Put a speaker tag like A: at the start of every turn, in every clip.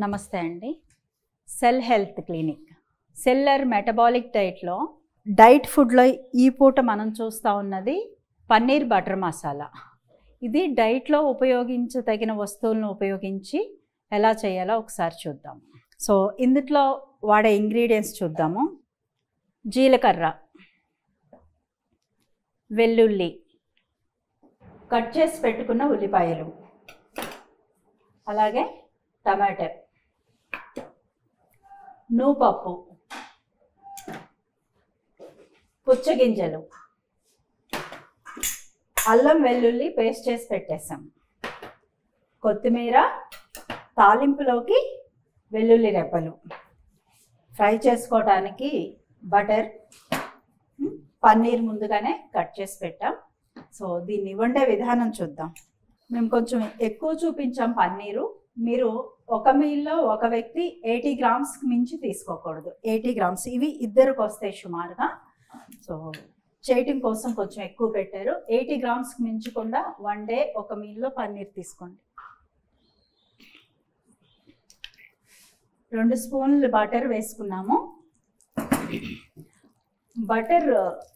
A: నమస్తే అండి. Cell health clinic. Seller metabolic డైట్లో డైట్ ఫుడ్లో ఈ పూట మనం చూస్తూ ఉన్నది పన్నీర్ బటర్ మసాలా. ఇది డైట్లో ఉపయోగించదగిన వస్తువులను ఉపయోగించి ఎలా చేయాలో ఒకసారి చూద్దాం. సో ఇందులో వాడే ఇంగ్రీడియంట్స్ చూద్దాము. జీలకర్ర, వెల్లుల్లి, కట్ చేసి పెట్టుకున్న ఉల్లిపాయలు, అలాగే టమాటో, నూపప్పు, పుచ్చగింజలు, అల్లం వెల్లుల్లి పేస్ట్ చేసి పెట్టేసాం, కొత్తిమీర, తాలింపులోకి వెల్లుల్లి రెబ్బలు, ఫ్రై చేసుకోవడానికి బటర్, పన్నీర్ ముందుగానే కట్ చేసి పెట్టాం. సో దీన్ని వండే విధానం చూద్దాం. మేము కొంచెం ఎక్కువ చూపించాం పన్నీరు. మీరు ఒక మీల్లో ఒక వ్యక్తి 80 గ్రామ్స్కి మించి తీసుకోకూడదు. 80 గ్రామ్స్ ఇవి ఇద్దరికి వస్తాయి సుమారుగా. సో చేయటం కోసం కొంచెం ఎక్కువ పెట్టారు. 80 గ్రామ్స్కి మించకుండా వన్ డే ఒక మీల్లో పన్నీర్ తీసుకోండి. 2 స్పూన్లు బటర్ వేసుకున్నాము. బటర్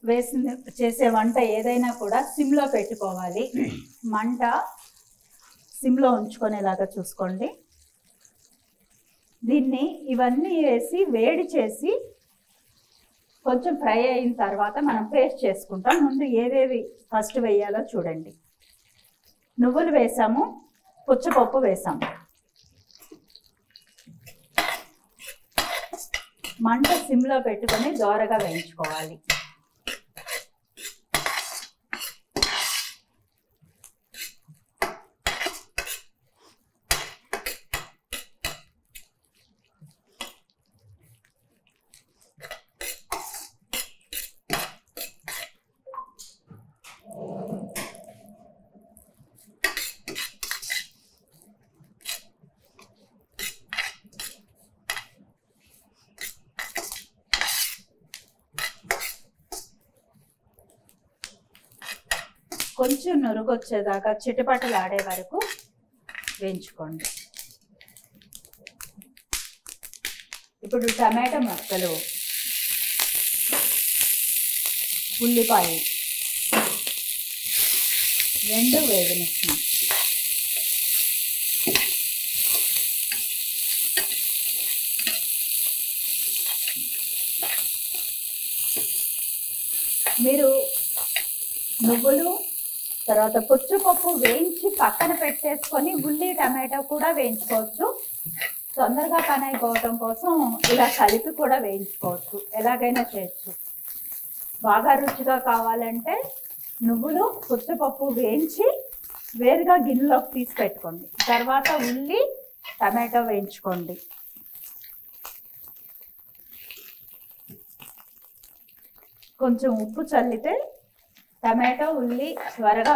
A: వేసి చేసే వంట ఏదైనా కూడా సిమ్లో పెట్టుకోవాలి. మంట సిమ్లో ఉంచుకునేలాగా చూసుకోండి. దీన్ని ఇవన్నీ వేసి వేడి చేసి కొంచెం ఫ్రై అయిన తర్వాత మనం పేస్ట్ చేసుకుంటాం. ముందు ఏదేవి ఫస్ట్ వేయాలో చూడండి. నువ్వులు వేసాము, పుచ్చపప్పు వేసాము. మంట సిమ్లో పెట్టుకొని దోరగా వేయించుకోవాలి. కొంచెం నురుగు వచ్చేదాకా చిటపటలు ఆడే వరకు వేయించుకోండి. ఇప్పుడు టమాటా ముక్కలు, ఉల్లిపాయ 2 వేగనిస్తున్నాం. మీరు నువ్వులు తర్వాత పుచ్చపప్పు వేయించి పక్కన పెట్టేసుకొని ఉల్లి టమాటో కూడా వేయించుకోవచ్చు. తొందరగా పని అయిపోవటం కోసం ఇలా కలిపి కూడా వేయించుకోవచ్చు. ఎలాగైనా చేయొచ్చు. బాగా రుచిగా కావాలంటే నువ్వులు పుచ్చపప్పు వేయించి వేరుగా గిన్నెలోకి తీసి పెట్టుకోండి. తర్వాత ఉల్లి టమాటో వేయించుకోండి. కొంచెం ఉప్పు చల్లితే టమాటో ఉల్లి త్వరగా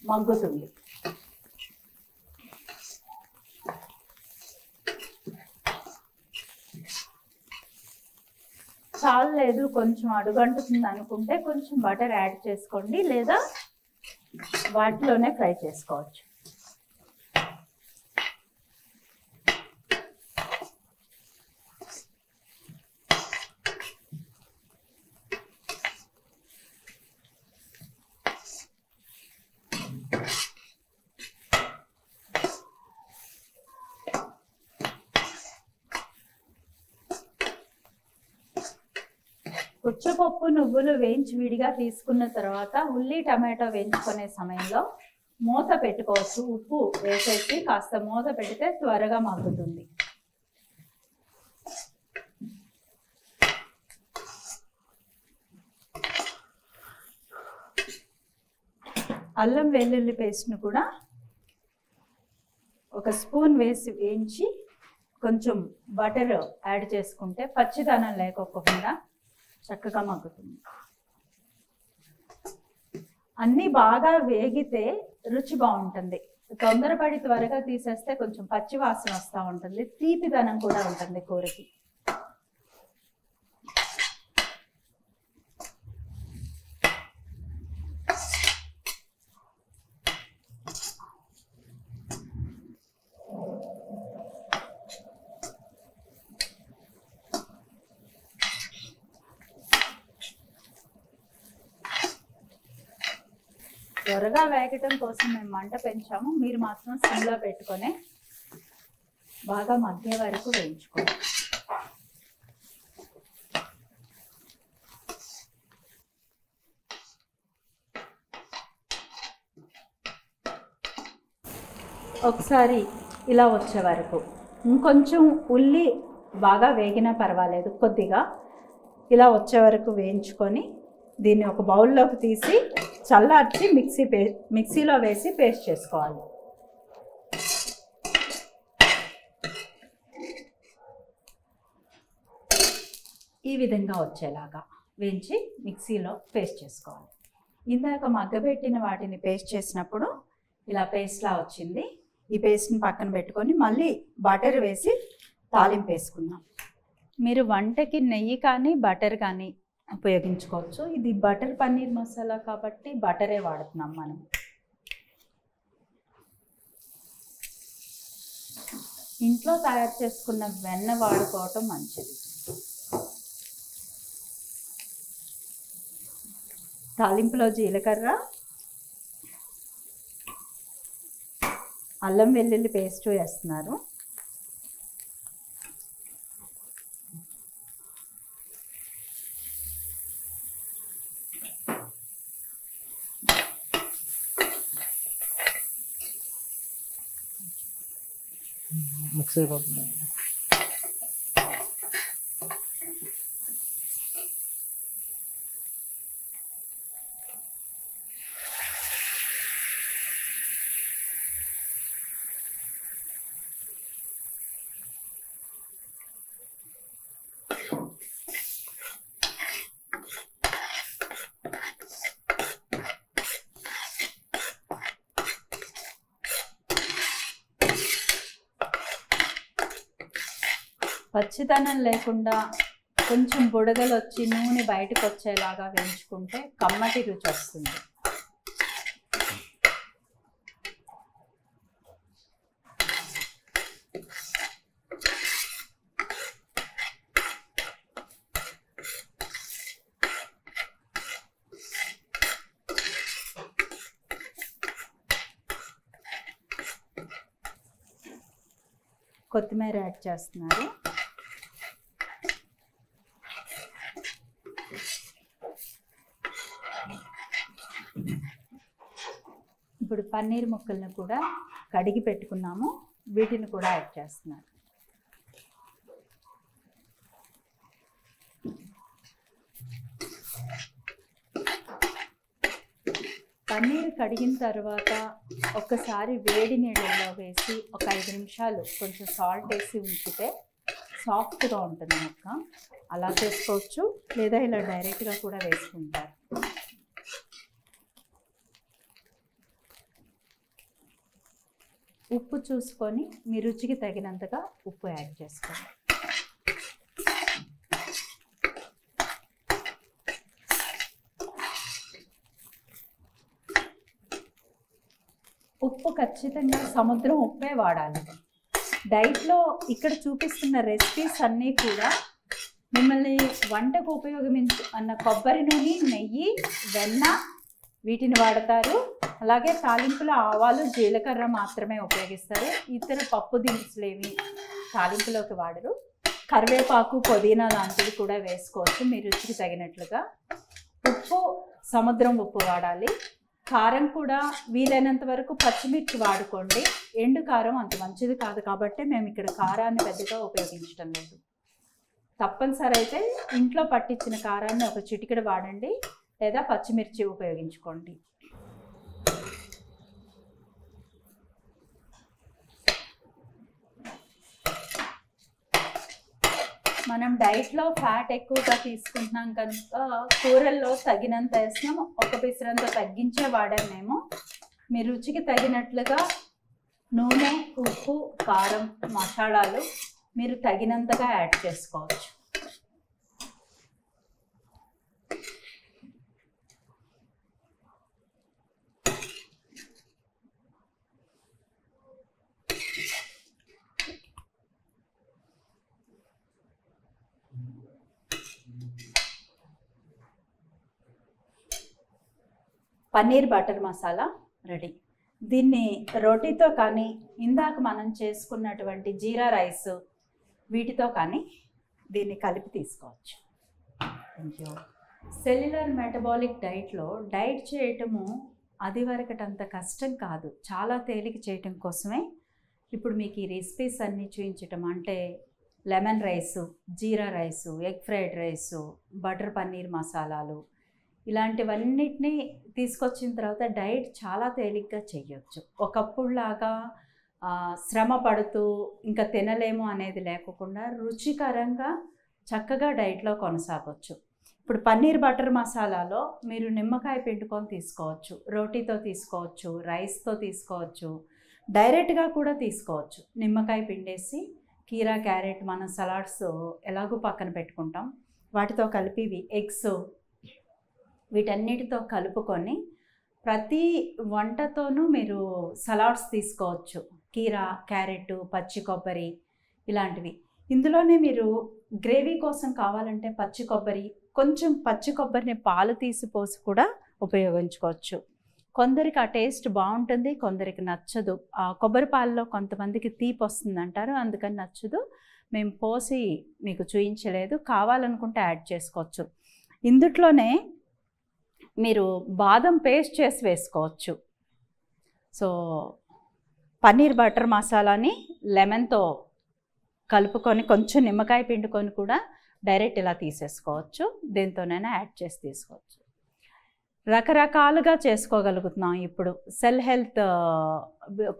A: మగ్గుతుంది. చాలా లేదు, కొంచెం అడుగంటుతుంది అనుకుంటే కొంచెం బటర్ యాడ్ చేసుకోండి, లేదా వాటిలోనే ఫ్రై చేసుకోవచ్చు. పుచ్చపప్పు నువ్వులు వేయించి విడిగా తీసుకున్న తర్వాత ఉల్లి టమాటో వేయించుకునే సమయంలో మూత పెట్టుకోవచ్చు. ఉప్పు వేసేసి కాస్త మూత పెడితే త్వరగా మగ్గుతుంది. అల్లం వెల్లుల్లి పేస్ట్ను కూడా 1 స్పూన్ వేసి వేయించి కొంచెం బటర్ యాడ్ చేసుకుంటే పచ్చిదనం లేకోకుండా చక్కగా మగ్గుతుంది. అన్నీ బాగా వేగితే రుచి బాగుంటుంది. తొందరపడి త్వరగా తీసేస్తే కొంచెం పచ్చి వాసన వస్తూ ఉంటుంది, తీపిదనం కూడా ఉంటుంది కూరకి. త్వరగా వేగటం కోసం మేము మంట పెంచాము, మీరు మాత్రం సిమ్లో పెట్టుకొని బాగా మగ్గే వరకు వేయించుకోండి. ఒకసారి ఇలా వచ్చే వరకు, ఇంకొంచెం ఉల్లి బాగా వేగినా పర్వాలేదు, కొద్దిగా ఇలా వచ్చే వరకు వేయించుకొని దీన్ని ఒక బౌల్లోకి తీసి చల్లార్చి మిక్సీలో వేసి పేస్ట్ చేసుకోవాలి. ఈ విధంగా వచ్చేలాగా వేయించి మిక్సీలో పేస్ట్ చేసుకోవాలి. ఇందాక మగ్గబెట్టిన వాటిని పేస్ట్ చేసినప్పుడు ఇలా పేస్ట్లా వచ్చింది. ఈ పేస్ట్ని పక్కన పెట్టుకొని మళ్ళీ బటర్ వేసి తాలింపు వేసుకుందాం. మీరు వంటకి నెయ్యి కానీ బటర్ కానీ ఉపయోగించుకోవచ్చు. ఇది బటర్ పన్నీర్ మసాలా కాబట్టి బటరే వాడుతున్నాం మనం. ఇంట్లో తయారు చేసుకున్న వెన్న వాడుకోవటం మంచిది. తాలింపులో జీలకర్ర, అల్లం వెల్లుల్లి పేస్ట్ వేస్తున్నారు.
B: మిక్స్ అయిపోతుంది.
A: పచ్చిదనం లేకుండా కొంచెం బుడగలు వచ్చి నూనె బయటకు వచ్చేలాగా వేయించుకుంటే కమ్మటి రుచి వస్తుంది. కొత్తిమీర యాడ్ చేస్తున్నారు. ఇప్పుడు పన్నీర్ ముక్కలను కూడా కడిగి పెట్టుకున్నాము, వీటిని కూడా యాడ్ చేస్తున్నారు. పన్నీర్ కడిగిన తర్వాత ఒక్కసారి వేడి నీళ్ళలో వేసి ఒక 5 నిమిషాలు కొంచెం సాల్ట్ వేసి ఉంచితే సాఫ్ట్గా ఉంటుంది ముక్క. అలా చేసుకోవచ్చు, లేదా ఇలా డైరెక్ట్గా కూడా వేసుకుంటారు. ఉప్పు చూసుకొని మీ రుచికి తగినంతగా ఉప్పు యాడ్ చేసుకోండి. ఉప్పు ఖచ్చితంగా సముద్రం ఉప్పే వాడాలి. డైట్లో ఇక్కడ చూపిస్తున్న రెసిపీస్ అన్నీ కూడా మిమ్మల్ని వంటకు అన్న కొబ్బరి నూనె, నెయ్యి, వెన్న వీటిని వాడతారు. అలాగే తాలింపులో ఆవాలు, జీలకర్ర మాత్రమే ఉపయోగిస్తారు. ఇతర పప్పు దినుసులు ఏవి తాలింపులోకి వాడరు. కరివేపాకు, పుదీనా లాంటివి కూడా వేసుకోవచ్చు మీ రుచికి తగినట్లుగా. ఉప్పు సముద్రం ఉప్పు వాడాలి. కారం కూడా వీలైనంత వరకు పచ్చిమిర్చి వాడుకోండి. ఎండు కారం అంత మంచిది కాదు కాబట్టి మేము ఇక్కడ కారాన్ని పెద్దగా ఉపయోగించడం లేదు. తప్పనిసరి అయితే ఇంట్లో పట్టించిన కారాన్ని ఒక చిటికెడు వాడండి, లేదా పచ్చిమిర్చి ఉపయోగించుకోండి. మనం డైట్లో ఫ్యాట్ ఎక్కువగా తీసుకుంటున్నాం కనుక కూరల్లో తగినంత వేసినాం, ఒక పిసరంత తగ్గించే వాడాం మేము. మీ రుచికి తగినట్లుగా నూనె, ఉప్పు, కారం, మసాలాలు మీరు తగినంతగా యాడ్ చేసుకోవచ్చు. Paneer butter masala ready. దీన్ని రోటీతో కానీ ఇందాక మనం చేసుకున్నటువంటి జీరా రైస్ వీటితో కానీ దీన్ని కలిపి తీసుకోవచ్చు. Thank you. సెల్యులర్ మెటబాలిక్ డైట్లో డైట్ చేయటము అది వరకటంత కష్టం కాదు, చాలా తేలిక చేయటం కోసమే ఇప్పుడు మీకు ఈ రెసిపీస్ అన్నీ చూపించటం. అంటే lemon rice, jeera rice, egg fried rice, butter paneer మసాలాలు ఇలాంటివన్నిటినీ తీసుకొచ్చిన తర్వాత డైట్ చాలా తేలిగ్గా చేయొచ్చు. ఒకప్పుడులాగా శ్రమ పడుతూ ఇంకా తినలేము అనేది లేకుండా రుచికరంగా చక్కగా డైట్లో కొనసాగవచ్చు. ఇప్పుడు పన్నీర్ బటర్ మసాలాలో మీరు నిమ్మకాయ పిండుకొని తీసుకోవచ్చు, రోటీతో తీసుకోవచ్చు, రైస్తో తీసుకోవచ్చు, డైరెక్ట్గా కూడా తీసుకోవచ్చు. నిమ్మకాయ పిండేసి కీరా, క్యారెట్ మనం సలాడ్స్ ఎలాగో పక్కన పెట్టుకుంటాం, వాటితో కలిపి ఎగ్స్ వీటన్నిటితో కలుపుకొని ప్రతి వంటతోనూ మీరు సలాడ్స్ తీసుకోవచ్చు. కీరా, క్యారెట్, పచ్చి కొబ్బరి ఇలాంటివి. ఇందులోనే మీరు గ్రేవీ కోసం కావాలంటే పచ్చి కొబ్బరి, కొంచెం పచ్చి కొబ్బరిని పాలు తీసి పోసి కూడా ఉపయోగించుకోవచ్చు. కొందరికి ఆ టేస్ట్ బాగుంటుంది, కొందరికి నచ్చదు. ఆ కొబ్బరి పాలలో కొంతమందికి తీపి వస్తుంది అంటారు, అందుకని నచ్చదు. మేము పోసి మీకు చూపించలేదు, కావాలనుకుంటే యాడ్ చేసుకోవచ్చు. ఇందుట్లోనే మీరు బాదం పేస్ట్ చేసి వేసుకోవచ్చు. సో పన్నీర్ బటర్ మసాలాని లెమన్తో కలుపుకొని కొంచెం నిమ్మకాయ పిండుకొని కూడా డైరెక్ట్ ఇలా తీసేసుకోవచ్చు, దేంతోనైనా యాడ్ చేసి తీసుకోవచ్చు. రకరకాలుగా చేసుకోగలుగుతున్నాం ఇప్పుడు. సెల్ హెల్త్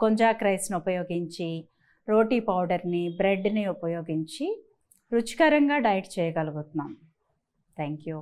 A: కొంజాక్ రైస్ని ఉపయోగించి, రోటీ పౌడర్ని, బ్రెడ్ని ఉపయోగించి రుచికరంగా డైట్ చేయగలుగుతున్నాం. Thank you.